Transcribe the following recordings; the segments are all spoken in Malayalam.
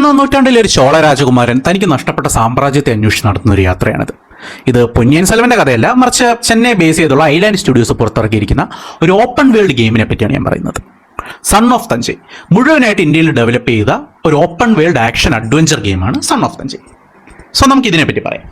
11-ാം നൂറ്റാണ്ടിലെ ഒരു ചോള രാജകുമാരൻ തനിക്ക് നഷ്ടപ്പെട്ട സാമ്രാജ്യത്തെ അന്വേഷിച്ച് നടത്തുന്ന ഒരു യാത്രയാണിത്. ഇത് പൊന്നിയൻ സെൽവന്റെ കഥയല്ല, മറിച്ച് ചെന്നൈ ബേസ് ചെയ്തുള്ള ഐലാൻഡ് സ്റ്റുഡിയോസ് പുറത്തിറക്കിയിരിക്കുന്ന ഒരു ഓപ്പൺ വേൾഡ് ഗെയിമിനെ പറ്റിയാണ് ഞാൻ പറയുന്നത്. സൺ ഓഫ് തഞ്ചൈ മുഴുവനായിട്ട് ഇന്ത്യയിൽ ഡെവലപ്പ് ചെയ്ത ഒരു ഓപ്പൺ വേൾഡ് ആക്ഷൻ അഡ്വഞ്ചർ ഗെയിമാണ് സൺ ഓഫ് തഞ്ചൈ. സോ നമുക്ക് ഇതിനെപ്പറ്റി പറയാം.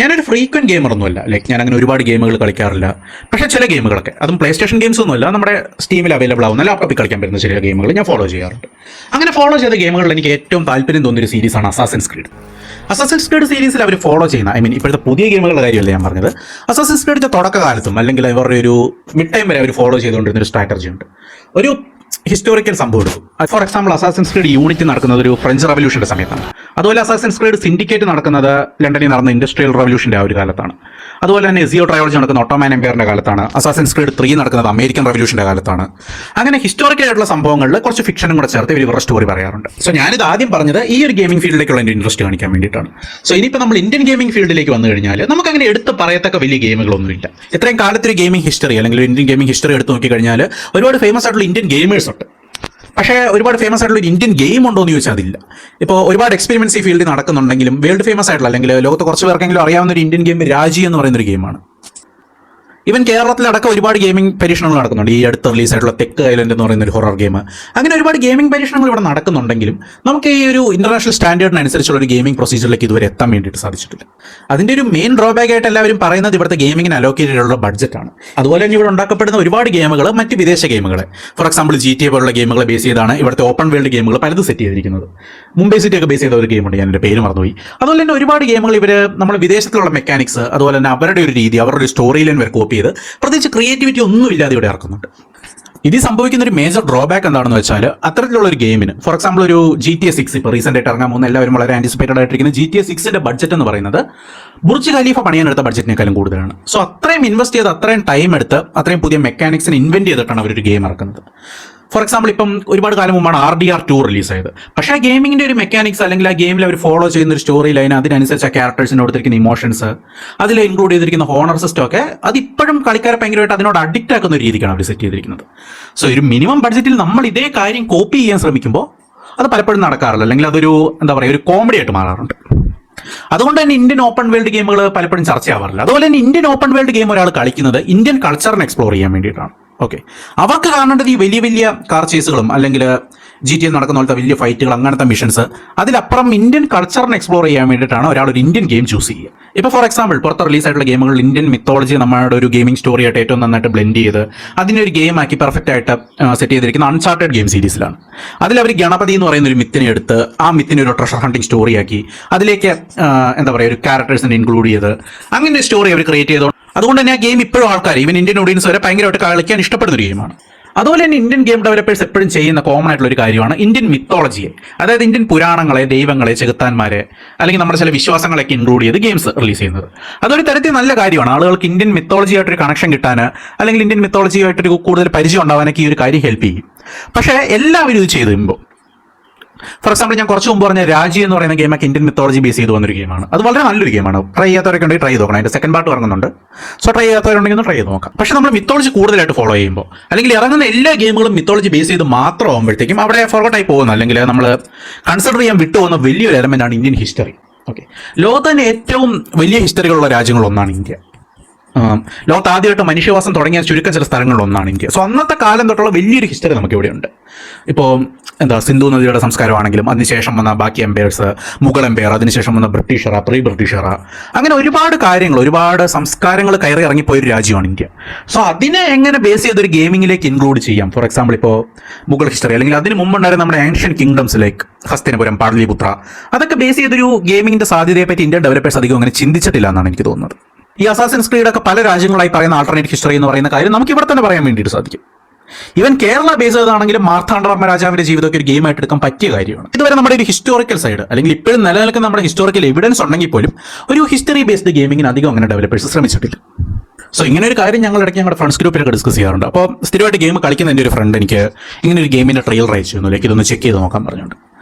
ഞാനൊരു ഫ്രീക്വന്റ് ഗെയിമർ ഒന്നുമല്ല, ഞാൻ അങ്ങനെ ഒരുപാട് ഗെയിമുകൾ കളിക്കാറില്ല. പക്ഷേ ചില ഗെയിമുകളൊക്കെ, അതും പ്ലേ സ്റ്റേഷൻ ഗെയിംസ് ഒന്നുമല്ല, നമ്മുടെ സ്റ്റീമിൽ അവൈലബിൾ ആവുന്ന ലാപ്ടോപ്പിൽ കളിക്കാൻ പറ്റുന്ന ചില ഗെയിമുകൾ ഞാൻ ഫോളോ ചെയ്യാറുണ്ട്. അങ്ങനെ ഫോളോ ചെയ്ത ഗെയിമുകളിൽ എനിക്ക് ഏറ്റവും താല്പര്യം തോന്നിയൊരു സീരീസാണ് അസാസിൻസ് ക്രീഡ്. അസാസിൻസ് ക്രീഡ് സീരീസിൽ അവർ ഫോളോ ചെയ്യുന്ന, ഇപ്പോഴത്തെ പുതിയ ഗെയിമുകളുടെ കാര്യമല്ല ഞാൻ പറഞ്ഞത്, അസാസിൻസ് ക്രീഡിന്റെ തുടക്കകാലത്തും അല്ലെങ്കിൽ അവരുടെ ഒരു മിഡ് ടൈം വരെ അവർ ഫോളോ ചെയ്തുകൊണ്ടിരുന്ന ഒരു സ്ട്രാറ്റജി ഉണ്ട്. ഒരു ഹിസ്റ്റോറിക്കൽ സംഭവം എടുക്കും. For example, assassins creed unity നടക്കുന്നത് ഒരു ഫ്രഞ്ച് റവല്യൂഷന്റെ സമയത്താണ്. അതുപോലെ അസാസിൻസ് ക്രീഡ് സിൻഡിക്കേറ്റ് നടക്കുന്നത് ലണ്ടനിൽ നടന്ന ഇൻഡസ്ട്രിയൽ റവല്യൂഷന്റെ ആ ഒരു കാലത്താണ്. അതുപോലെ തന്നെ എസിയോ ട്രയോളജി നടക്കുന്ന ഒട്ടോമാൻ എംപയറിന്റെ കാലത്താണ്. അസാസിൻസ് ക്രീഡ് 3 നടക്കുന്നത് അമേരിക്കൻ റവല്യൂഷന്റെ കാലത്താണ്. അങ്ങനെ ഹിസ്റ്റോറിക്കൽ ആയിട്ടുള്ള സംഭവങ്ങളിൽ കുറച്ച് ഫിക്ഷനും കൂടെ ചേർത്ത് ഇവരുടെ സ്റ്റോറി പറയാറുണ്ട്. സോ ഞാനിത് ആദ്യം പറഞ്ഞത് ഈ ഒരു ഗെയിമിംഗ് ഫീൽഡിലേക്കുള്ള എൻ്റെ ഇൻട്രസ്റ്റ് കാണിക്കാൻ വേണ്ടിയിട്ടാണ്. സോ ഇനിയിപ്പോൾ നമ്മൾ ഇന്ത്യൻ ഗെയിമിംഗ് ഫീൽഡിലേക്ക് വന്നു കഴിഞ്ഞാൽ നമുക്ക് അങ്ങനെ എടുത്ത് പറയത്തക്ക വലിയ ഗെയിമുകളൊന്നുമില്ല. ഇത്രയും കാലത്തൊരു ഗെയിമിംഗ് ഹിസ്റ്ററി അല്ലെങ്കിൽ ഇന്ത്യൻ ഗെയിമിംഗ് ഹിസ്റ്ററി എടുത്ത് നോക്കിക്കഴിഞ്ഞാൽ ഒരുപാട് ഫേമസ് ആയിട്ടുള്ള ഇന്ത്യൻ ഗെയിമേഴ്സ് ഉണ്ട്. പക്ഷേ ഒരുപാട് ഫേമസ് ആയിട്ടുള്ള ഒരു ഇന്ത്യൻ ഗെയിം ഉണ്ടോ എന്ന് ചോദിച്ചാൽ അതില്ല. ഇപ്പോൾ ഒരുപാട് എക്സ്പെരിമെന്റ്സ് ഈ ഫീൽഡിൽ നടക്കുന്നുണ്ടെങ്കിലും വേൾഡ് ഫേമസ് ആയിട്ടുള്ള അല്ലെങ്കിൽ ലോകത്ത് കുറച്ച് പേർക്കെങ്കിലും അറിയാവുന്ന ഒരു ഇന്ത്യൻ ഗെയിം രാജി എന്ന് പറയുന്ന ഒരു ഗെയിമാണ്. ഈവൻ കേരളത്തിലടക്കം ഒരുപാട് ഗെയിമിംഗ് പരീക്ഷണങ്ങൾ നടക്കുന്നുണ്ട്. ഈ അടുത്ത് റിലീസ് ആയിട്ടുള്ള തെക്ക് ഐലൻഡ് എന്ന് പറയുന്ന ഒരു ഹൊറർ ഗെയിം, അങ്ങനെ ഒരുപാട് ഗെയിമിംഗ് പരീക്ഷണങ്ങൾ ഇവിടെ നടക്കുന്നുണ്ടെങ്കിലും നമുക്ക് ഈ ഒരു ഇന്റർനാഷണൽ സ്റ്റാൻഡേർഡിനനുസരിച്ചുള്ള ഒരു ഗെയിമിംഗ് പ്രൊസീജിയറിലേക്ക് ഇതുവരെ എത്താൻ വേണ്ടിയിട്ട് സാധിച്ചിട്ടില്ല. അതിന്റെ ഒരു മെയിൻ ഡ്രോബാക്ക് ആയിട്ട് എല്ലാവരും പറയുന്നത് ഇവിടുത്തെ ഗെയിമിങ്ങിന് അലോക്കേറ്റ് ചെയ്തിട്ടുള്ള ബഡ്ജറ്റാണ്. അതുപോലെ തന്നെ ഇവിടെ ഉണ്ടാക്കപ്പെടുന്ന ഒരുപാട് ഗെയിമുകൾ മറ്റ് വിദേശ ഗെയിമുകളെ, ഫോർ എക്സാമ്പിൾ GTA പോലുള്ള ഗെയിമുകളെ ബേസ് ചെയ്താണ് ഇവിടുത്തെ ഓപ്പൺ വേൾഡ് ഗെയിമുകൾ പലതും സെറ്റ് ചെയ്തിരിക്കുന്നത്. മുംബൈ സിറ്റി ഒക്കെ ബേസ് ചെയ്ത ഒരു ഗെയിമുണ്ട്, ഞാൻ എൻ്റെ പേര് മറന്നുപോയി. അതുപോലെ തന്നെ ഒരുപാട് ഗെയിമുകൾ ഇവർ നമ്മുടെ വിദേശത്തിലുള്ള മെക്കാനിക്സ്, അതുപോലെ തന്നെ അവരുടെ ഒരു രീതി, അവരുടെ ഒരു സ്റ്റോറി ലൈൻ വരെ കോപ്പി ചെയ്ത് പ്രത്യേകിച്ച് ക്രിയേറ്റിവിറ്റി ഒന്നും ഇല്ലാതെ ഇവിടെ ഇറക്കുന്നുണ്ട്. ഇത് സംഭവിക്കുന്ന ഒരു മേജർ ഡ്രോബാക്ക് എന്താണെന്ന് വെച്ചാൽ, അത്തരത്തിലുള്ള ഒരു ഗെയിമിന് ഫോർ എക്സാമ്പിൾ ഒരു GTA 6 ഇപ്പോൾ റീസെന്റ് ആയിട്ട് ഇറങ്ങാൻ പോകുന്ന എല്ലാവരും വളരെ ആന്റിസിപ്പേറ്റഡ് ആയിട്ടിരിക്കുന്ന GTA 6ന്റെ ബഡ്ജറ്റ് എന്ന് പറയുന്നത് ബുർജ് ഖലീഫ പണിയാനെടുത്ത ബഡ്ജറ്റിനേക്കാളും കൂടുതലാണ്. സോ അത്രയും ഇൻവെസ്റ്റ് ചെയ്ത് അത്രയും ടൈം എടുത്ത് അത്രയും പുതിയ മെക്കാനിക്സിനെ ഇൻവെന്റ് ചെയ്തിട്ടാണ് അവരൊരു ഗെയിം ഇറക്കുന്നത്. ഫോർ എക്സാമ്പിൾ, ഇപ്പം ഒരുപാട് കാലം മുമ്പാണ് RDR2 റിലീസ് ആയത്. പക്ഷേ ആ ഗെയിമിങ്ങിന്റെ ഒരു മെക്കാനിക്സ് അല്ലെങ്കിൽ ആ ഗെയിമിൽ അവർ ഫോളോ ചെയ്യുന്ന ഒരു സ്റ്റോറി ലൈൻ, അതിനനുസരിച്ച് ആ ക്യാരക്ടേഴ്സിന് കൊടുത്തിരിക്കുന്ന ഇമോഷൻസ്, അതിൽ ഇൻക്ലൂഡ് ചെയ്തിരിക്കുന്ന ഹോണർ സിസ്റ്റം ഒക്കെ അതിപ്പോഴും കളിക്കാരെ ഭയങ്കരമായിട്ട് അതിനോട് അഡിക്റ്റ് ആക്കുന്ന ഒരു രീതിക്കാണ് അവർ സെറ്റ് ചെയ്തിരിക്കുന്നത്. സോ ഒരു മിനിമം ബഡ്ജറ്റിൽ നമ്മൾ ഇതേ കാര്യം കോപ്പി ചെയ്യാൻ ശ്രമിക്കുമ്പോൾ അത് പലപ്പോഴും നടക്കാറില്ല, അല്ലെങ്കിൽ അതൊരു ഒരു കോമഡി ആയിട്ട് മാറാറുണ്ട്. അതുകൊണ്ട് തന്നെ ഇന്ത്യൻ ഓപ്പൺ വേൾഡ് ഗെയിമുകൾ പലപ്പോഴും ചർച്ചയാവാറില്ല. അതുപോലെ തന്നെ ഇന്ത്യൻ ഓപ്പൺ വേൾഡ് ഗെയിം ഒരാൾ കളിക്കുന്നത് ഇന്ത്യൻ കൾച്ചറിനെ എക്സ്പ്ലോർ ചെയ്യാൻ വേണ്ടിയിട്ടാണ്. ഓക്കെ, അവർക്ക് കാണേണ്ടത് ഈ വലിയ വലിയ കാർ ചേസുകളും അല്ലെങ്കിൽ GTA നടക്കുന്ന പോലത്തെ വലിയ ഫൈറ്റുകൾ, അങ്ങനത്തെ മിഷൻസ്, അതിലപ്പുറം ഇന്ത്യൻ കൾച്ചറിനെ എക്സ്പ്ലോർ ചെയ്യാൻ വേണ്ടിയിട്ടാണ് ഒരാൾ ഒരു ഇന്ത്യൻ ഗെയിം ചൂസ് ചെയ്യുക. ഇപ്പോൾ ഫോർ എക്സാമ്പിൾ, പുറത്ത് റിലീസ് ആയിട്ടുള്ള ഗെയിമുകൾ ഇന്ത്യൻ മിത്തോളജി നമ്മുടെ ഒരു ഗെയിമിംഗ് സ്റ്റോറി ആയിട്ട് ഏറ്റവും നന്നായിട്ട് ബ്ലെൻഡ് ചെയ്ത് അതിനെ ഒരു ഗെയിം ആക്കി പെർഫെക്റ്റ് ആയിട്ട് സെറ്റ് ചെയ്തിരിക്കുന്ന അൺചാർട്ടഡ് ഗെയിം സീരീസിലാണ്. അതിലവർ ഗണപതി എന്ന് പറയുന്ന ഒരു മിത്തിനെ എടുത്ത് ആ മിത്തിനെ ഒരു ട്രഷർ ഹണ്ടിങ് സ്റ്റോറി ആക്കി അതിലേക്ക് ഒരു ക്യാരക്ടേഴ്സിനെ ഇൻക്ലൂഡ് ചെയ്ത് അങ്ങനെ ഒരു സ്റ്റോറി അവർ ക്രിയേറ്റ് ചെയ്തോ. അതുകൊണ്ട് തന്നെ ആ ഗെയിം ഇപ്പോഴും ആൾക്കാർ, ഈവൻ ഇന്ത്യൻ ഓഡിയൻസ് വരെ ഭയങ്കരമായിട്ട് കളിക്കാൻ ഇഷ്ടപ്പെടുന്ന ഒരു ഗെയിമാണ്. അതുപോലെ തന്നെ ഇന്ത്യൻ ഗെയിം ഡെവലപ്പേഴ്സ് എപ്പോഴും ചെയ്യുന്ന കോമൺ ആയിട്ടുള്ള ഒരു കാര്യമാണ് ഇന്ത്യൻ മിത്തോളജിയെ, അതായത് ഇന്ത്യൻ പുരാണങ്ങളെ, ദൈവങ്ങളെ, ചെകുത്താന്മാരെ അല്ലെങ്കിൽ നമ്മുടെ ചില വിശ്വാസങ്ങളൊക്കെ ഇൻക്ലൂഡ് ചെയ്ത് ഗെയിംസ് റിലീസ് ചെയ്യുന്നത്. അതൊരു തരത്തിൽ നല്ല കാര്യമാണ്. ആളുകൾക്ക് ഇന്ത്യൻ മിത്തോളജിയായിട്ടൊരു കണക്ഷൻ കിട്ടാൻ അല്ലെങ്കിൽ ഇന്ത്യൻ മിത്തോളജിയായിട്ടൊരു കൂടുതൽ പരിചയം ഉണ്ടാവാനൊക്കെ ഈ ഒരു കാര്യം ഹെൽപ്പ് ചെയ്യും. പക്ഷേ എല്ലാവരും ഇത് ചെയ്ത് കഴിയുമ്പോൾ, ഫോർ എക്സാമ്പിൾ, ഞാൻ കുറച്ച് മുമ്പ് പറഞ്ഞ രാജി എന്ന് പറയുന്ന ഗെയിമൊക്കെ ഇന്ത്യൻ മിത്തോളജി ബേസ് ചെയ്ത് വന്നൊരു ഗെയിമാണ്. അത് വളരെ നല്ലൊരു ഗെയിമാണ്. ട്രൈ ചെയ്യാത്തവരൊക്കെ ഉണ്ടെങ്കിൽ ട്രൈ ചെയ്ത് നോക്കണം. അതിന്റെ സെക്കൻഡ് പാർട്ട് ഇറങ്ങുന്നുണ്ട്. സോ ട്രൈ ചെയ്യാത്തവരുണ്ടെങ്കിൽ ഒന്ന് ട്രൈ ചെയ്ത് നോക്കാം. പക്ഷേ നമ്മൾ മിത്തോളജി കൂടുതലായിട്ട് ഫോളോ ചെയ്യുമ്പോൾ അല്ലെങ്കിൽ ഇറങ്ങുന്ന എല്ലാ ഗെയിമുകളും മിത്തോളജി ബേസ് ചെയ്ത് മാത്രം ആകുമ്പോഴത്തേക്കും അവിടെ ഫോർഗോട്ടായി പോകുന്ന അല്ലെങ്കിൽ നമ്മൾ കൺസിഡർ ചെയ്യാൻ വിട്ടുപോകുന്ന വലിയൊരു എലമെന്റ് ആണ് ഇന്ത്യൻ ഹിസ്റ്ററി. ഓക്കെ, ലോകത്ത് തന്നെ ഏറ്റവും വലിയ ഹിസ്റ്ററികളുള്ള രാജ്യങ്ങളൊന്നാണ് ഇന്ത്യ. ലോകത്ത് ആദ്യമായിട്ട് മനുഷ്യവാസം തുടങ്ങിയ ചുരുക്കം ചില സ്ഥലങ്ങളിലൊന്നാണ് ഇന്ത്യ. സോ അന്നത്തെ കാലം തൊട്ടുള്ള വലിയൊരു ഹിസ്റ്ററി നമുക്ക് ഇവിടെയുണ്ട്. ഇപ്പോൾ സിന്ധു നദിയുടെ സംസ്കാരമാണെങ്കിലും അതിനുശേഷം വന്ന ബാക്കി എംപയേഴ്സ്, മുഗൾ എംപയർ, അതിനുശേഷം വന്ന ബ്രിട്ടീഷറ, പ്രീ ബ്രിട്ടീഷറ, അങ്ങനെ ഒരുപാട് കാര്യങ്ങൾ, ഒരുപാട് സംസ്കാരങ്ങൾ കയറി ഇറങ്ങിപ്പോയൊരു രാജ്യമാണ് ഇന്ത്യ. സോ അതിനെ എങ്ങനെ ബേസ് ചെയ്തൊരു ഗെയിമിങ്ങിലേക്ക് ഇൻക്ലൂഡ് ചെയ്യാം? ഫോർ എക്സാമ്പിൾ, ഇപ്പോൾ മുഗൾ ഹിസ്റ്ററി അല്ലെങ്കിൽ അതിന് മുമ്പുണ്ടായിരുന്ന നമ്മുടെ ancient kingdoms like Hastinapuram, Pataliputra, അതൊക്കെ ബേസ് ചെയ്തൊരു ഗെയിമിങ്ങിന്റെ സാധ്യതയെ പറ്റി ഇന്ത്യൻ ഡെവലപ്പേഴ്സ് അധികം അങ്ങനെ ചിന്തിച്ചിട്ടില്ല എന്നാണ് എനിക്ക് തോന്നുന്നത്. ഈ അസാസിൻസ് ക്രീഡ് ഒക്കെ പല രാജ്യങ്ങളായി പറയുന്ന ആൾട്ടർനേറ്റ് ഹിസ്റ്ററി എന്ന് പറയുന്ന കാര്യം നമുക്ക് ഇവിടെ തന്നെ പറയാൻ വേണ്ടിയിട്ട് സാധിക്കും. ഈവൻ കേരള ബേസ് ചെയ്താണെങ്കിലും മാർത്താണ്ഡവർമ്മ രാജാവിന്റെ ജീവിതമൊക്കെ ഒരു ഗെയിമായിട്ട് എടുക്കാൻ പറ്റിയ കാര്യമാണ്. ഇതുവരെ നമ്മുടെ ഒരു ഹിസ്റ്റോറിക്കൽ സൈഡ് അല്ലെങ്കിൽ ഇപ്പോഴും നിലനിൽക്കുന്ന നമ്മുടെ ഹിസ്റ്റോറിക്കൽ എവിഡൻസ് ഉണ്ടെങ്കിൽ പോലും ഒരു ഹിസ്റ്ററി ബേസ്ഡ് ഗെയിമിങ്ങിന് അധികം അങ്ങനെ ഡെവലപ്പേഴ്സ് ശ്രമിച്ചിട്ടില്ല. സോ ഇങ്ങനെ ഒരു കാര്യം ഇടയ്ക്ക് ഞങ്ങളുടെ ഫ്രണ്ട്സ് ഗ്രൂപ്പിലൊക്കെ ഡിസ്കസ് ചെയ്യാറുണ്ട്. അപ്പോൾ സ്ഥിരമായിട്ട് ഗെയിം കളിക്കുന്ന എൻ്റെ ഒരു ഫ്രണ്ട് എനിക്ക് ഇങ്ങനെ ഒരു ഗെയിമിന്റെ ട്രയൽ റൈറ്റ് ചെയ്യുന്നു, ഇതൊന്ന് ചെക്ക് ചെയ്ത് നോക്കാൻ പറഞ്ഞുകൊണ്ട്.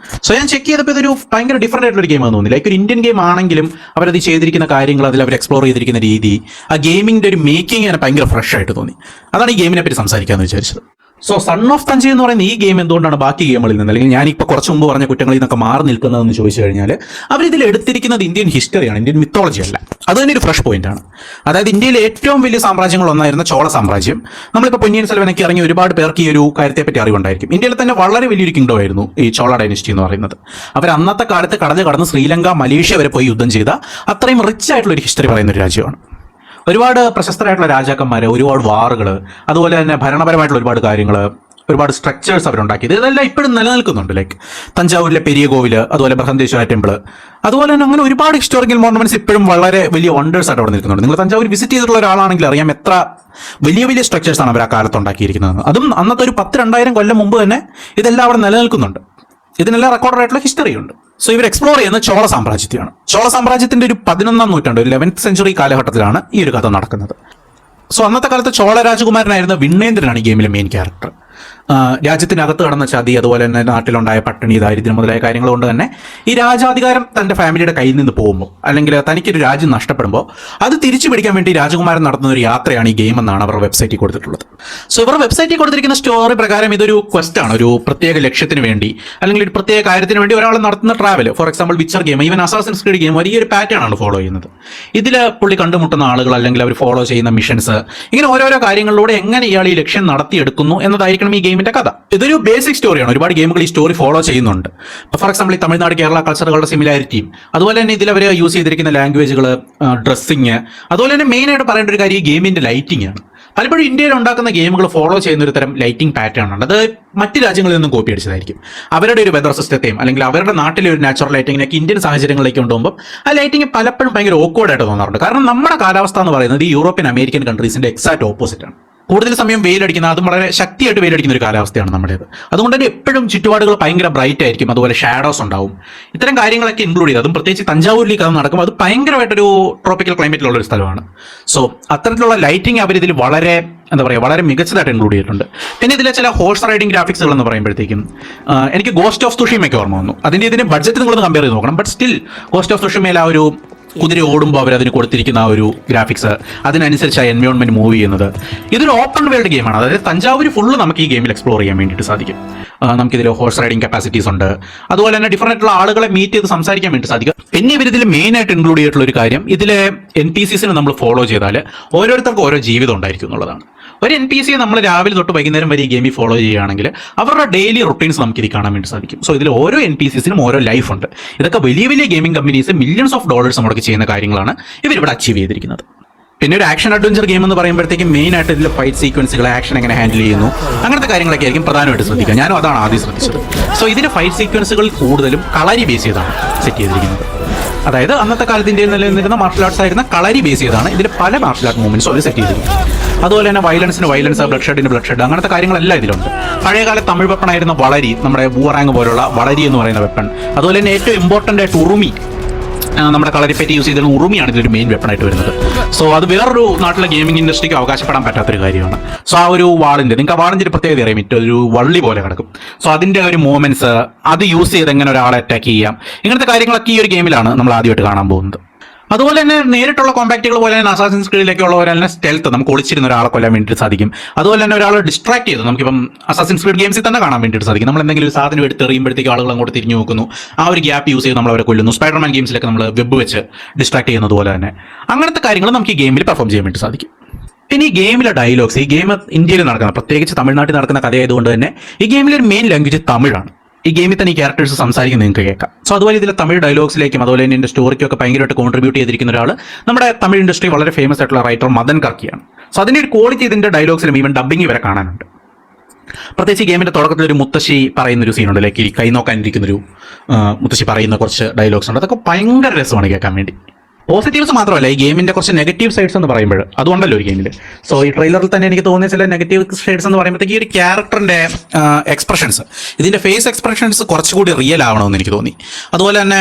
സോ ഞാൻ ചെക്ക് ചെയ്തപ്പോൾ ഇതൊരു ഭയങ്കര ഡിഫറെന്റ് ആയിട്ടുള്ള ഗെയിം ആണെന്ന് തോന്നി. ലൈക്ക് ഒരു ഇന്ത്യൻ ഗെയിം ആണെങ്കിലും അവരത് ചെയ്തിരിക്കുന്ന കാര്യങ്ങൾ, അതിൽ അവർ എക്സ്പ്ലോർ ചെയ്തിരിക്കുന്ന രീതി, ആ ഗെയിമിന്റെ ഒരു മേക്കിംഗ് ഭയങ്കര ഫ്രഷ് ആയിട്ട് തോന്നി. അതാണ് ഈ ഗെയിമിനെ പറ്റി സംസാരിക്കാമെന്ന് വിചാരിച്ചത്. സോ സൺ ഓഫ് തഞ്ചി എന്ന് പറയുന്ന ഈ ഗെയിം എന്തുകൊണ്ടാണ് ബാക്കി ഗെയിമുകളിൽ നിന്ന്, അല്ലെങ്കിൽ ഞാനിപ്പോൾ കുറച്ച് മുമ്പ് പറഞ്ഞ കുറ്റങ്ങളിൽ നിന്നൊക്കെ മാറി നിൽക്കുന്നതെന്ന് ചോദിച്ചു കഴിഞ്ഞാൽ, അവരിതിൽ എടുത്തിരിക്കുന്നത് ഇന്ത്യൻ ഹിസ്റ്ററിയാണ്, ഇന്ത്യൻ മിത്തോളജി അല്ല. അത് തന്നെ ഒരു ഫ്രഷ് പോയിന്റ് ആണ്. അതായത് ഇന്ത്യയിലെ ഏറ്റവും വലിയ സാമ്രാജ്യങ്ങളൊന്നായിരുന്ന ചോള സാമ്രാജ്യം, നമ്മളിപ്പോൾ പൊന്നിയിൻ സെൽവനൊക്കെ ഇറങ്ങി ഒരുപാട് പേർക്ക് ഈ ഒരു കാര്യത്തെപ്പറ്റി അറിവുണ്ടായിരിക്കും. ഇന്ത്യയിൽ തന്നെ വളരെ വലിയൊരു കിങ്ഡം ആയിരുന്നു ഈ ചോള ഡൈനസ്റ്റി എന്ന് പറയുന്നത്. അവർ അന്നത്തെ കാലത്ത് കടന്ന് ശ്രീലങ്ക, മലേഷ്യ വരെ പോയി യുദ്ധം ചെയ്ത അത്രയും റിച്ച് ആയിട്ടുള്ള ഒരു ഹിസ്റ്ററി പറയുന്ന ഒരു രാജ്യമാണ്. ഒരുപാട് പ്രശസ്തരായിട്ടുള്ള രാജാക്കന്മാർ, ഒരുപാട് വാറുകൾ, അതുപോലെ തന്നെ ഭരണപരമായിട്ടുള്ള ഒരുപാട് കാര്യങ്ങൾ, ഒരുപാട് സ്ട്രക്ചേഴ്സ് അവരുണ്ടാക്കിയത്, ഇതെല്ലാം ഇപ്പോഴും നിലനിൽക്കുന്നുണ്ട്. ലൈക്ക് തഞ്ചാവൂരിലെ പെരിയ കോവില്, അതുപോലെ ബൃഹന്തേശ്വര ടെമ്പിൾ, അതുപോലെ തന്നെ അങ്ങനെ ഒരുപാട് ഹിസ്റ്റോറിക്കൽ മോണമെന്റ്സ് ഇപ്പോഴും വളരെ വലിയ വണ്ടേഴ്സ് ആയിട്ട് അവിടെ നിൽക്കുന്നുണ്ട്. നിങ്ങൾ തഞ്ചാവൂർ വിസിറ്റ് ചെയ്തിട്ടുള്ള ഒരാളാണെങ്കിൽ അറിയാം എത്ര വലിയ വലിയ സ്ട്രക്ചേഴ്സാണ് അവർ ആ കാലത്ത് ഉണ്ടാക്കിയിരിക്കുന്നത്. അതും അന്നത്തെ ഒരു 10,000-2000 കൊല്ലം മുമ്പ് തന്നെ ഇതെല്ലാം അവിടെ നിലനിൽക്കുന്നുണ്ട്. ഇതിനെല്ലാം റെക്കോർഡ് ആയിട്ടുള്ള ഹിസ്റ്ററി ഉണ്ട്. സോ ഇവർ എക്സ്പ്ലോർ ചെയ്യുന്ന ചോള സാമ്രാജ്യത്തെയാണ്. ചോള സാമ്രാജ്യത്തിന്റെ ഒരു 11ാം നൂറ്റാണ്ട്, ഒരു 11th സെഞ്ചുറി കാലഘട്ടത്തിലാണ് ഈ ഒരു കഥ നടക്കുന്നത്. സോ അന്നത്തെ കാലത്ത് ചോള രാജകുമാരനായിരുന്ന വിണ്ണേന്ദ്രനാണ് ഈ ഗെയിമിലെ മെയിൻ ക്യാരക്ടർ. രാജ്യത്തിനകത്ത് കടന്ന ചതി, അതുപോലെ തന്നെ നാട്ടിലുണ്ടായ പട്ടിണി, ദാരിദ്ര്യം മുതലായ കാര്യങ്ങൾ കൊണ്ട് തന്നെ ഈ രാജാധികാരം തന്റെ ഫാമിലിയുടെ കയ്യിൽ നിന്ന് പോകുമ്പോൾ, അല്ലെങ്കിൽ തനിക്കൊരു രാജ്യം നഷ്ടപ്പെടുമ്പോൾ അത് തിരിച്ചു പിടിക്കാൻ വേണ്ടി രാജകുമാരൻ നടത്തുന്ന ഒരു യാത്രയാണ് ഈ ഗെയിം എന്നാണ് അവർ വെബ്സൈറ്റിൽ കൊടുത്തിട്ടുള്ളത്. സോ ഇവർ വെബ്സൈറ്റിൽ കൊടുത്തിരിക്കുന്ന സ്റ്റോറി പ്രകാരം ഇതൊരു ക്വസ്റ്റ് ആണ്, ഒരു പ്രത്യേക ലക്ഷ്യത്തിന് വേണ്ടി അല്ലെങ്കിൽ ഒരു പ്രത്യേക കാര്യത്തിന് വേണ്ടി ഒരാൾ നടത്തുന്ന travel. For example Witcher game, even assassins creed game വലിയൊരു പാറ്റേൺ ആണ് ഫോളോ ചെയ്യുന്നത്. ഇതിൽ പുള്ളി കണ്ടുമുട്ടുന്ന ആളുകൾ, അല്ലെങ്കിൽ അവർ ഫോളോ ചെയ്യുന്ന മിഷൻസ്, ഇങ്ങനെ ഓരോരോ കാര്യങ്ങളിലൂടെ എങ്ങനെ ഇയാൾ ഈ ലക്ഷ്യം നടത്തിയെടുക്കുന്നു എന്നതായിരിക്കണം ഈ ഗെയിമിന്റെ കഥ. ഇതൊരു ബേസിക് സ്റ്റോറിയാണ്. ഒരുപാട് ഗെയിമുകൾ ഈ സ്റ്റോറി ഫോളോ ചെയ്യുന്നുണ്ട്. ഫോർ എക്സാമ്പിൾ ഈ തമിഴ്നാട്, കേരള കൾച്ചറുകളുടെ സിമിലാരിറ്റിയും, അതുപോലെ തന്നെ ഇതിൽ അവർ യൂസ് ചെയ്തിരിക്കുന്ന ലാംഗ്വേജുകൾ, ഡ്രസ്സിങ്, അതുപോലെ തന്നെ മെയിൻ ആയിട്ട് പറയേണ്ട ഒരു കാര്യം ഈ ഗെയിമിന്റെ ലൈറ്റിംഗ് ആണ്. പലപ്പോഴും ഇന്ത്യയിൽ ഉണ്ടാക്കുന്ന ഗെയിമുകൾ ഫോളോ ചെയ്യുന്ന ഒരു തരം ലൈറ്റിംഗ് പാറ്റേൺ ഉണ്ട്. അത് മറ്റ് രാജ്യങ്ങളിൽ നിന്നും കോപ്പി അടിച്ചതായിരിക്കും. അവരുടെ ഒരു വെതർ സിസ്റ്റത്തെയും അല്ലെങ്കിൽ അവരുടെ നാട്ടിലെ ഒരു നാച്ചുറൽ ലൈറ്റിങ്ങിനൊക്കെ ഇന്ത്യൻ സാഹചര്യങ്ങളിലേക്ക് കൊണ്ടുപോകുമ്പോൾ ആ ലൈറ്റിംഗ് പലപ്പോഴും ഭയങ്കര ഓക്വേർഡായിട്ട് തോന്നാറുണ്ട്. കാരണം നമ്മുടെ കാലാവസ്ഥ എന്ന് പറയുന്നത് ഈ യൂറോപ്യൻ, അമേരിക്കൻ കൺട്രീസിന്റെ എക്സാക്ട് ഓപ്പോസിറ്റ് ആണ്. കൂടുതൽ സമയം വെയിലടിക്കുന്ന, അതും വളരെ ശക്തിയായിട്ട് വെയിലടിക്കുന്ന ഒരു കാലാവസ്ഥയാണ് നമ്മുടേത്. അതുകൊണ്ട് തന്നെ എപ്പോഴും ചുറ്റുപാടുകൾ ഭയങ്കര ബ്രൈറ്റ് ആയിരിക്കും, അതുപോലെ ഷാഡോസ് ഉണ്ടാവും. ഇത്തരം കാര്യങ്ങളൊക്കെ ഇൻക്ലൂഡ് ചെയ്ത്, അതും പ്രത്യേകിച്ച് തഞ്ചാവൂരിലേക്ക് അത് നടക്കുമ്പോൾ അത് ഭയങ്കരമായിട്ടൊരു ട്രോപ്പിക്കൽ ക്ലൈമറ്റിലുള്ള ഒരു സ്ഥലമാണ്. സോ അത്തരത്തിലുള്ള ലൈറ്റിംഗ് അവർ ഇതിൽ വളരെ വളരെ മികച്ചതായിട്ട് ഇൻക്ലൂഡ് ചെയ്തിട്ടുണ്ട്. പിന്നെ ഇതിലെ ചില ഹോഴ്സ് റൈഡിംഗ് ഗ്രാഫിക്സുകൾ എന്ന് പറയുമ്പോഴത്തേക്കും എനിക്ക് ഗോസ്റ്റ് ഓഫ് സുഷിമയൊക്കെ ഓർമ്മ വന്നു. ഇതിന്റെ ബഡ്ജറ്റ് നിങ്ങളൊന്ന് കമ്പയർ ചെയ്ത് നോക്കണം. ബട്ട് സ്റ്റിൽ ഗോസ്റ്റ് ഓഫ് സുഷിമയിൽ ആ ഒരു കുതിര ഓടുമ്പോൾ അവർ അതിന് കൊടുത്തിരിക്കുന്ന ആ ഒരു ഗ്രാഫിക്സ്, അതിനനുസരിച്ച് ആ എൻവയോൺമെന്റ് മൂവ് ചെയ്യുന്നത്. ഇതൊരു ഓപ്പൺ വേൾഡ് ഗെയിമാണ്. അതായത് തഞ്ചാവൂർ ഫുള്ള് നമുക്ക് ഈ ഗെയിമിൽ എക്സ്പ്ലോർ ചെയ്യാൻ വേണ്ടിയിട്ട് സാധിക്കും. നമുക്കിതിൽ ഹോഴ്സ് റൈഡിംഗ് കപ്പാസിറ്റീസ് ഉണ്ട്, അതുപോലെ തന്നെ ഡിഫറൻ്റ് ആയിട്ടുള്ള ആളുകളെ മീറ്റ് ചെയ്ത് സംസാരിക്കാൻ വേണ്ടി സാധിക്കും. പിന്നെ ഇവരിതിൽ മെയിൻ ആയിട്ട് ഇൻക്ലൂഡ് ചെയ്തിട്ടുള്ള ഒരു കാര്യം, ഇതിലെ NPCs നമ്മൾ ഫോളോ ചെയ്താൽ ഓരോരുത്തർക്കും ഓരോ ജീവിതം ഉണ്ടായിരിക്കും എന്നുള്ളതാണ്. ഒരു NPC നമ്മൾ രാവിലെ തൊട്ട് വൈകുന്നേരം വരെ ഈ ഗെയിമിൽ ഫോളോ ചെയ്യുകയാണെങ്കിൽ അവരുടെ ഡെയിലി റൊട്ടീൻസ് നമുക്ക് ഇത് കാണാൻ വേണ്ടി സാധിക്കും. സോ ഇതിൽ ഓരോ NPCസിനും ഓരോ ലൈഫ് ഉണ്ട്. ഇതൊക്കെ വലിയ വലിയ gaming companies millions of dollars മുടക്കി ചെയ്യുന്ന കാര്യങ്ങളാണ് ഇവരിവിടെ അച്ചീവ് ചെയ്തിരിക്കുന്നത്. പിന്നെ ഒരു ആക്ഷൻ അഡ്വഞ്ചർ ഗെയിം എന്ന് പറയുമ്പോഴത്തേക്കും മെയിൻ ആയിട്ട് ഇതിൽ ഫൈറ്റ് സീക്വൻസുകൾ, ആക്ഷൻ എങ്ങനെ ഹാൻഡിൽ ചെയ്യുന്നു, അങ്ങനത്തെ കാര്യങ്ങളൊക്കെ ആയിരിക്കും പ്രധാനമായിട്ട് ശ്രദ്ധിക്കുക. ഞാനും അതാണ് ആദ്യം ശ്രദ്ധിച്ചത്. സോ ഇതിന്റെ ഫൈറ്റ് സീക്വൻസുകൾ കൂടുതലും കളരി ബേസ് ചെയ്താണ് സെറ്റ് ചെയ്തിരിക്കുന്നത്. അതായത് അന്നത്തെ കാലത്ത് ഇന്ത്യയിൽ നിലനിന്നിരുന്ന മാർഷൽ ആർട്സ് ആയിരുന്ന കളരി ബേസ് ചെയ്താണ് ഇതിൽ പല മാർഷൽ ആർട്ട് മൂവ്മെന്റ്സും അവർ സെറ്റ് ചെയ്തിരിക്കുന്നത്. അതുപോലെ തന്നെ വയലൻസിന് വയലൻസ്, ബ്ലഡ് ഷെഡ്, അങ്ങനത്തെ കാര്യങ്ങളെല്ലാം ഇതിലുണ്ട്. പഴയകാല തമിഴ് വെപ്പണായിരുന്ന വളരി, നമ്മുടെ ബൂറാങ് പോലുള്ള വളരി എന്ന് പറയുന്ന വെപ്പൺ, അതുപോലെ തന്നെ ഏറ്റവും ഇമ്പോർട്ടൻ്റ് ആയിട്ട് ഉറുമി, നമ്മുടെ കളരിപ്പറ്റി യൂസ് ചെയ്തിരുന്ന ഉറുമിയാണ് ഇതിലൊരു മെയിൻ വെപ്പണായിട്ട് വരുന്നത്. സോ അത് വേറൊരു നാട്ടിലെ ഗെയിമിംഗ് ഇൻഡസ്ട്രിക്ക് അവകാശപ്പെടാൻ പറ്റാത്തൊരു കാര്യമാണ്. സോ ആ ഒരു വാളിൻ്റെ, നിങ്ങൾക്ക് ആ വാളിൻ്റെ ഒരു പ്രത്യേകത അറിയാം, ഒരു വള്ളി പോലെ കിടക്കും. സോ അതിൻ്റെ ഒരു മൂവ്മെന്റ്സ്, അത് യൂസ് ചെയ്ത് എങ്ങനെ ഒരാളെ അറ്റാക്ക് ചെയ്യാം, ഇങ്ങനത്തെ കാര്യങ്ങളൊക്കെ ഈ ഒരു ഗെയിമിലാണ് നമ്മൾ ആദ്യമായിട്ട് കാണാൻ പോകുന്നത്. അതുപോലെ തന്നെ നേരിട്ടുള്ള കോമ്പാക്റ്റുകൾ പോലെ തന്നെ അസാസിൻസ് ക്രീഡിലൊക്കെ ഉള്ള പോലെ തന്നെ സ്റ്റെൽത്ത്, നമുക്ക് ഒളിച്ചിരുന്ന ഒരാളെ കൊല്ലാൻ വേണ്ടിയിട്ട് സാധിക്കും. അതുപോലെ തന്നെ ഒരാളെ ഡിസ്ട്രാക്ട് ചെയ്ത് നമുക്കിപ്പം അസാസിൻസ് ക്രീഡ് ഗെയിംസിൽ തന്നെ കാണാൻ വേണ്ടിയിട്ട് സാധിക്കും. നമ്മൾ എന്തെങ്കിലും ഒരു സാധനം എടുത്തെറിയുമ്പോഴത്തേക്ക് ആളുകൾ അങ്ങോട്ട് തിരിഞ്ഞു നോക്കുന്നു, ആ ഒരു ഗ്യാപ്പ് യൂസ് ചെയ്ത് നമ്മൾ അവരെ കൊല്ലുന്നു. സ്പൈഡർമാൻ ഗെയിംസിലൊക്കെ നമ്മൾ വെബ് വെച്ച് ഡിസ്ട്രാക്ട് ചെയ്യുന്നത് പോലെ തന്നെ അങ്ങനത്തെ കാര്യങ്ങൾ നമുക്ക് ഈ ഗെയിമിൽ പെർഫോം ചെയ്യാൻ വേണ്ടി സാധിക്കും. പിന്നെ ഈ ഗെയിമിലെ ഡയലോഗ്സ്, ഈ ഗെയിം ഇന്ത്യയിൽ നടക്കുന്ന, പ്രത്യേകിച്ച് തമിഴ്നാട്ടിൽ നടക്കുന്ന കഥയായതുകൊണ്ട് തന്നെ ഈ ഗെയിമിലെ ഒരു മെയിൻ ലാംഗ്വേജ് തമിഴാണ്. ഈ ഗെയിമിൽ തന്നെ ഈ ക്യാരക്ടേഴ്സ് സംസാരിക്കുന്നത് നിങ്ങൾക്ക് കേൾക്കാം. സോ അതുപോലെ ഇതിലെ തമിഴ് ഡയലോഗ്സിലേക്കും അതുപോലെ തന്നെ ഇതിൻ്റെ സ്റ്റോറിക്കൊക്കെ ഭയങ്കരമായിട്ട് കോൺട്രിബ്യൂട്ട് ചെയ്തിരിക്കുന്ന ഒരാൾ നമ്മുടെ തമിഴ് ഇൻഡസ്ട്രി വളരെ ഫേമസ് ആയിട്ടുള്ള റൈറ്റർ മദൻ കർക്കിയാണ്. സോ അതിൻ്റെ ഒരു ക്വാളിറ്റി ഇതിൻ്റെ ഡയലോഗ്സിലും ഈവൻ ഡബിങ് വരെ കാണാനുണ്ട്. പ്രത്യേകിച്ച് ഗെയിമിന്റെ തുടക്കത്തിൽ ഒരു മുത്തശ്ശി പറയുന്നൊരു സീനുണ്ട്, ലൈക്ക് ഈ കൈ നോക്കാനിരിക്കുന്നൊരു മുത്തശ്ശി പറയുന്ന കുറച്ച് ഡയലോഗ്സ് ഉണ്ട്. അതൊക്കെ ഭയങ്കര രസമാണ് കേൾക്കാൻ വേണ്ടി. പോസിറ്റീവ്സ് മാത്രമല്ല, ഈ ഗെയിമിന്റെ കുറച്ച് നെഗറ്റീവ് സൈഡ്സ് എന്ന് പറയുമ്പോൾ അതുകൊണ്ടല്ലോ ഒരു ഗെയിമിൽ. സോ ഈ ട്രെയിലറിൽ തന്നെ എനിക്ക് തോന്നിയ ചില നെഗറ്റീവ് ഷെയ്ഡ്സ് എന്ന് പറയുമ്പോഴത്തേക്ക് ഈ ഒരു ക്യാരക്ടറിന്റെ എക്സ്പ്രഷൻസ്, ഇതിന്റെ ഫേസ് എക്സ്പ്രഷൻസ് കുറച്ചുകൂടി റിയൽ ആവണമെന്ന് എനിക്ക് തോന്നി. അതുപോലെ തന്നെ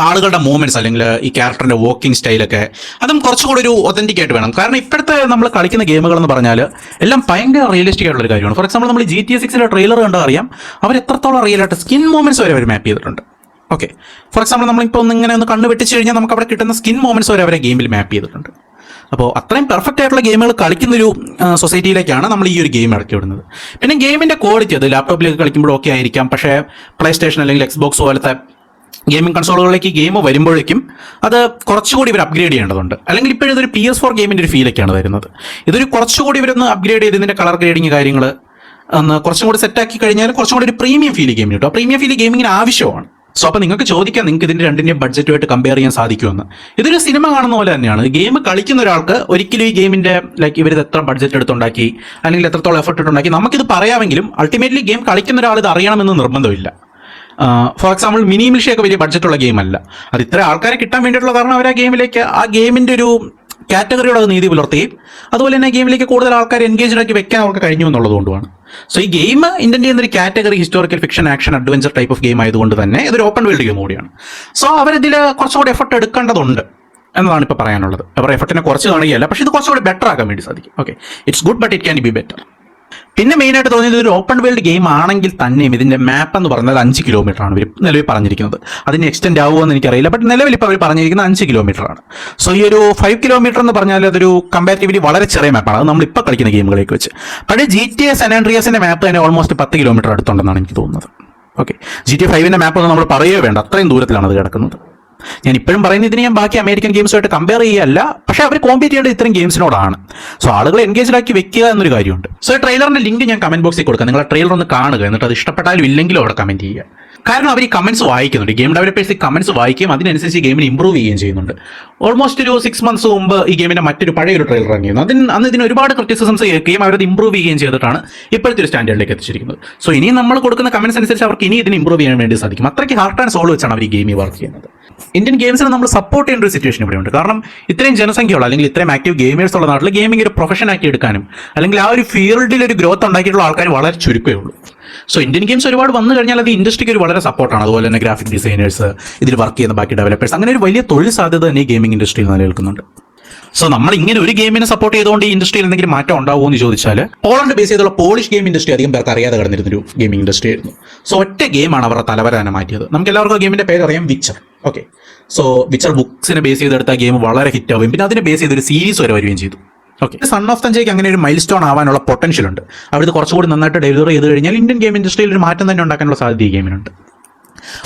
ആളുകളുടെ മൂവ്മെന്റ്സ് അല്ലെങ്കിൽ ഈ ക്യാരക്ടറിന്റെ വോക്കിംഗ് സ്റ്റൈലൊക്കെ അതും കുറച്ചുകൂടി ഒരു ഒതന്റിക് ആയിട്ട് വേണം. കാരണം ഇപ്പോഴത്തെ നമ്മൾ കളിക്കുന്ന ഗെയിമുകൾ എന്ന് പറഞ്ഞാൽ എല്ലാം ഭയങ്കര റിയലിസ്റ്റിക് ആയിട്ടുള്ള ഒരു കാര്യമാണ്. ഫോർ എക്സാമ്പിൾ നമ്മൾ GTA 6 ട്രെയിലർ കണ്ടാൽ അറിയാം അവർ എത്രത്തോളം റിയൽ ആയിട്ട് സ്കിൻ മൂവ്മെന്റ്സ് വരെ അവർ മാപ്പ് ചെയ്തിട്ടുണ്ട്. ഓക്കെ, ഫോർ എക്സാമ്പിൾ നമ്മളിപ്പോൾ ഇങ്ങനെ ഒന്ന് കണ്ണ് വെട്ടിച്ച് കഴിഞ്ഞാൽ നമുക്ക് അവിടെ കിട്ടുന്ന സ്കിൻ മൂവ്മെന്റ്സ് വരെ അവരെ ഗെയിമിൽ മാപ്പ് ചെയ്തിട്ടുണ്ട്. അപ്പോൾ അത്രയും പെർഫെക്റ്റ് ആയിട്ടുള്ള ഗെയിമുകൾ കളിക്കുന്നൊരു സൊസൈറ്റിയിലേക്കാണ് നമ്മൾ ഈ ഒരു ഗെയിം ഇറക്കി വിടുന്നത്. പിന്നെ ഗെയിമിൻ്റെ ക്വാളിറ്റി അത് ലാപ്ടോപ്പിലേക്ക് കളിക്കുമ്പോഴൊക്കെ ആയിരിക്കാം, പക്ഷേ പ്ലേ സ്റ്റേഷൻ അല്ലെങ്കിൽ എക്സ്ബോക്സ് പോലത്തെ ഗെയിമിംഗ് കൺസോളുകളിലേക്ക് ഗെയിം വരുമ്പോഴേക്കും അത് കുറച്ചുകൂടി ഇവർ അപ്ഗ്രേഡ് ചെയ്യേണ്ടതുണ്ട്. അല്ലെങ്കിൽ ഇപ്പോഴും ഇതൊരു PS4 ഗെയിമിൻ്റെ ഒരു ഫീലൊക്കെയാണ് വരുന്നത്. ഇതൊരു കുറച്ചുകൂടി ഇവരൊന്ന് അപ്ഗ്രേഡ് ചെയ്ത് ഇതിൻ്റെ കളർ ഗ്രേഡിങ് കാര്യങ്ങൾ ഒന്ന് കുറച്ചും കൂടി സെറ്റാക്കി കഴിഞ്ഞാൽ കുറച്ചും കൂടി ഒരു പ്രീമിയം ഫീൽ ഗെയിം കിട്ടും. ആ പ്രീമിയം ഫീൽ ഗെയിമിങ്ങിന് ആവശ്യമാണ്. സോ അപ്പോൾ നിങ്ങൾക്ക് ചോദിക്കാം, നിങ്ങൾക്ക് ഇതിൻ്റെ രണ്ടിൻ്റെയും ബഡ്ജറ്റുമായിട്ട് കമ്പയർ ചെയ്യാൻ സാധിക്കുമെന്ന്. ഇതൊരു സിനിമ കാണുന്ന പോലെ തന്നെയാണ്. ഗെയിം കളിക്കുന്ന ഒരാൾക്ക് ഒരിക്കലും ഈ ഗെയിമിൻ്റെ ഇവരിത് എത്ര ബഡ്ജറ്റ് എടുത്തുണ്ടാക്കി അല്ലെങ്കിൽ എത്രത്തോളം എഫർട്ട് ഇട്ടുണ്ടാക്കി നമുക്കിത് പറയാമെങ്കിലും അൾട്ടിമേറ്റ്ലി ഗെയിം കളിക്കുന്ന ഒരാൾ ഇത് അറിയണമെന്ന് നിർബന്ധമില്ല. ഫോർ എക്സാമ്പിൾ മിനി മിൽഷിയൊക്കെ വലിയ ബഡ്ജറ്റുള്ള ഗെയിമല്ല. അത് ഇത്ര ആൾക്കാരെ കിട്ടാൻ വേണ്ടിയിട്ടുള്ള കാരണം അവർ ആ ഗെയിമിലേക്ക് ആ ഗെയിമിൻ്റെ ഒരു കാറ്റഗറിയോട് അത് നീതി പുലർത്തുകയും അതുപോലെ തന്നെ ഗെയിമിലേക്ക് കൂടുതൽ ആൾക്കാർ എൻഗേജ്ഡ് ആക്കി വെക്കാൻ അവർക്ക് കഴിഞ്ഞു എന്നുള്ളതുകൊണ്ടുമാണ്. സോ ഈ ഗെയിം ഇന്റന്റ് ചെയ്യുന്ന ഒരു category historical fiction action adventure type of game ആയതുകൊണ്ട് തന്നെ ഇതൊരു ഓപ്പൺ വേൾഡ് ഗെയിം കൂടിയാണ്. സോ അവരിതിൽ കുറച്ചുകൂടി എഫർട്ട് എടുക്കേണ്ടതുണ്ട് എന്നതാണ് ഇപ്പോൾ പറയാനുള്ളത്. അവരുടെ എഫർട്ടിനെ കുറച്ച് കാണുകയല്ല, പക്ഷേ ഇത് കുറച്ചുകൂടി ബെറ്റർ ആക്കാൻ വേണ്ടി സാധിക്കും. Okay, it's good but it can be better. പിന്നെ മെയിനായിട്ട് തോന്നിയത് ഒരു ഓപ്പൺ വേൾഡ് ഗെയിം ആണെങ്കിൽ തന്നെയും ഇതിന്റെ മാപ്പ് എന്ന് പറയുന്നത് 5 കിലോമീറ്റർ ആണ് ഇവർ നിലവിൽ പറഞ്ഞിരിക്കുന്നത്. അതിന് എക്സ്റ്റെൻഡ് ആവുമെന്ന് എനിക്കറിയില്ല, ബട്ട് നിലവിൽ ഇപ്പോൾ അവർ പറഞ്ഞിരിക്കുന്നത് 5 കിലോമീറ്റർ ആണ്. സോ ഈ ഒരു 5 കിലോമീറ്റർ എന്ന് പറഞ്ഞാൽ അതൊരു കമ്പാരിറ്റീവ്ലി വളരെ ചെറിയ മാപ്പാണ്. അത് നമ്മളിപ്പോൾ കളിക്കുന്ന ഗെയിമുകളിലേക്ക് വെച്ച്. പഴയ GTA സാൻ ആൻഡ്രിയാസിന്റെ മാപ്പ് തന്നെ ഓൾമോസ്റ്റ് 10 കിലോമീറ്റർ അടുത്തുണ്ടെന്നാണ് എനിക്ക് തോന്നുന്നത്. ഓക്കെ, GTA 5ന്റെ മാപ്പ് ഒന്നും നമ്മൾ പറയുകയോ വേണ്ട, അത്രയും ദൂരത്തിലാണ് അത് കിടക്കുന്നത്. ഞാൻ ഇപ്പോഴും പറയുന്നത് ഇതിന് ഞാൻ ബാക്കി അമേരിക്കൻ ഗെയിംസുമായിട്ട് കമ്പയർ ചെയ്യുകയല്ല, പക്ഷേ അവർ കോമ്പീറ്റ് ചെയ്യേണ്ടത് ഇത്തരം ഗെയിംസിനോടാണ്. സോ ആളുകളെ എൻഗേജ്ഡ് ആക്കി വെക്കുക എന്നൊരു കാര്യമുണ്ട്. സോ ട്രെയിലറിന്റെ ലിങ്ക് ഞാൻ കമന്റ് ബോക്സിൽ കൊടുക്കാം. നിങ്ങൾ ട്രെയിലർ ഒന്ന് കാണുക, എന്നിട്ട് അത് ഇഷ്ടപ്പെട്ടാലും ഇല്ലെങ്കിലും അവിടെ കമന്റ് ചെയ്യുക. കാരണം അവർ ഈ കമന്റ്സ് വായിക്കുന്നുണ്ട്. ഗെയിം ഡെവലപ്പേഴ്സ് ഈ കമന്റ്സ് വായിക്കുകയും അതിനനുസരിച്ച് ഗെയിമിനെ ഇമ്പ്രൂവ് ചെയ്യുകയും ചെയ്യുന്നുണ്ട്. ഓൾമോസ്റ്റ് ഒരു 6 months മുമ്പ് ഈ ഗെയിമിന്റെ മറ്റൊരു പഴയൊരു ട്രെയിലർ ഇറങ്ങിയിരുന്നു. അന്ന് ഇതിന് ഒരുപാട് ക്രിറ്റിസിസംസ് കേൾക്കുകയും അവരത് ഇമ്പ്രൂവ് ചെയ്യുകയും ചെയ്തിട്ടാണ് ഇപ്പോഴത്തെ ഒരു സ്റ്റാൻഡേർഡിലേക്ക് എത്തിച്ചിരിക്കുന്നത്. സോ ഇനിയും നമ്മൾ കൊടുക്കുന്ന കമന്റ്സ് അനുസരിച്ച് അവർക്ക് ഇനി ഇതിന് ഇമ്പ്രൂവ് ചെയ്യാൻ വേണ്ടി സാധിക്കും. അത്രയ്ക്ക് ഹാർട്ട് ആൻഡ് സോൾ വെച്ചാണ് അവർ ഈ ഗെയിമിൽ വർക്ക് ചെയ്യുന്നത്. ഇന്ത്യൻ ഗെയിംസിനെ നമ്മൾ സപ്പോർട്ട് ചെയ്യേണ്ട ഒരു സിറ്റുവേഷൻ ഇവിടെയുണ്ട്. കാരണം ഇത്രയും ജനസംഖ്യയുള്ള അല്ലെങ്കിൽ ഇത്രയും ആക്റ്റീവ് ഗെയിമേഴ്സ് ഉള്ള നാട്ടിൽ ഗെയിമിംഗ് ഒരു പ്രൊഫഷൻ ആക്കി എടുക്കാനും അല്ലെങ്കിൽ ആ ഒരു ഫീൽഡിൽ ഒരു ഗ്രോത്ത് ഉണ്ടാക്കിയിട്ടുള്ള ആൾക്കാർ വളരെ ചുരുക്കമേ ഉള്ളൂ. സോ ഇന്ത്യൻ ഗെയിംസ് ഒരുപാട് വന്നു കഴിഞ്ഞാൽ അത് ഇൻഡസ്ട്രിക്ക് ഒരു വളരെ സപ്പോർട്ടാണ്. അതുപോലെ തന്നെ ഗ്രാഫിക് ഡിസൈനേഴ്സ്, ഇതിൽ വർക്ക് ചെയ്യുന്ന ബാക്കി ഡെവലപ്പേഴ്സ്, അങ്ങനെ ഒരു വലിയ തൊഴിൽ സാധ്യത തന്നെ ഈ ഗെയിമിംഗ് ഇൻഡസ്ട്രിയിൽ നിലനിൽക്കുന്നുണ്ട്. സോ നമ്മൾ ഇങ്ങനെ ഒരു ഗെയിമിനെ സപ്പോർട്ട് ചെയ്തുകൊണ്ട് ഈ ഇൻഡസ്ട്രിയിൽ എന്തെങ്കിലും മാറ്റം ഉണ്ടാവുമോ എന്ന് ചോദിച്ചാൽ, പോളണ്ട് ബേസ് ചെയ്തുള്ള പോളിഷ് ഗെയിം ഇൻഡസ്ട്രി അധികം പേർക്ക് അറിയാതെ കിടന്നിരുന്നൊരു ഗെയിമിംഗ് ഇൻഡസ്ട്രി ആയിരുന്നു. സോ ഒറ്റ ഗെയിമാണ് അവരുടെ തലവര തന്നെ മാറ്റിയത്. നമുക്ക് എല്ലാവർക്കും ആ ഗെയിമിന്റെ പേര് അറിയാം, വിച്ചർ. ഓക്കെ, സോ വിച്ചർ ബുക്സിനെ ബേസ് ചെയ്തെടുത്ത ഗെയിം വളരെ ഹിറ്റ് ആവുകയും പിന്നെ അതിനെ ബേസ് ചെയ്തൊരു സീരീസ് വരെ വരികയും ചെയ്തു. ഓക്കെ, സൺ ഓഫ് തഞ്ചയ്ക്ക് അങ്ങനെ ഒരു മൈൽ സ്റ്റോൺ ആവാനുള്ള പൊട്ടൻഷ്യൽ ഉണ്ട്. അവിടുത്തെ കുറച്ചുകൂടി നന്നായിട്ട് ഡെലിവർ ചെയ്ത് കഴിഞ്ഞാൽ ഇന്ത്യൻ ഗെയിം ഇൻഡസ്ട്രിയിൽ ഒരു മാറ്റം തന്നെ ഉണ്ടാക്കാനുള്ള സാധ്യത ഈ ഗെയിമിനുണ്ട്.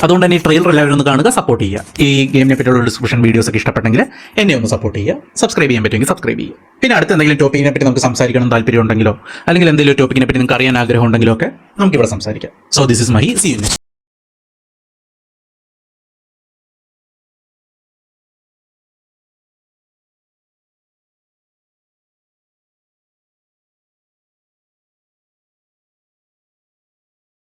അതുകൊണ്ട് തന്നെ ഈ ട്രെയിലർ എല്ലാവരും ഒന്ന് കാണുക, സപ്പോർട്ട് ചെയ്യുക. ഈ ഗെയിമിനെ പറ്റിയുള്ള ഡിസ്ക്രിപ്ഷൻ വീഡിയോസ് ഒക്കെ ഇഷ്ടപ്പെട്ടെങ്കിൽ എന്നെ ഒന്ന് സപ്പോർട്ട് ചെയ്യുക. സബ്സ്ക്രൈബ് ചെയ്യാൻ പറ്റുമെങ്കിൽ സബ്സ്ക്രൈബ് ചെയ്യുക. പിന്നെ അടുത്ത എന്തെങ്കിലും ടോപ്പിക്കിനെ പറ്റി നമുക്ക് സംസാരിക്കണം താല്പര്യം ഉണ്ടെങ്കിലോ അല്ലെങ്കിൽ എന്തെങ്കിലും ടോപ്പിക്കിനെ പറ്റി നിങ്ങൾക്ക് അറിയാൻ ആഗ്രഹം ഉണ്ടെങ്കിലോ ഒക്കെ നമുക്ക് ഇവിടെ സംസാരിക്കാം. So this is Mahi, see you next.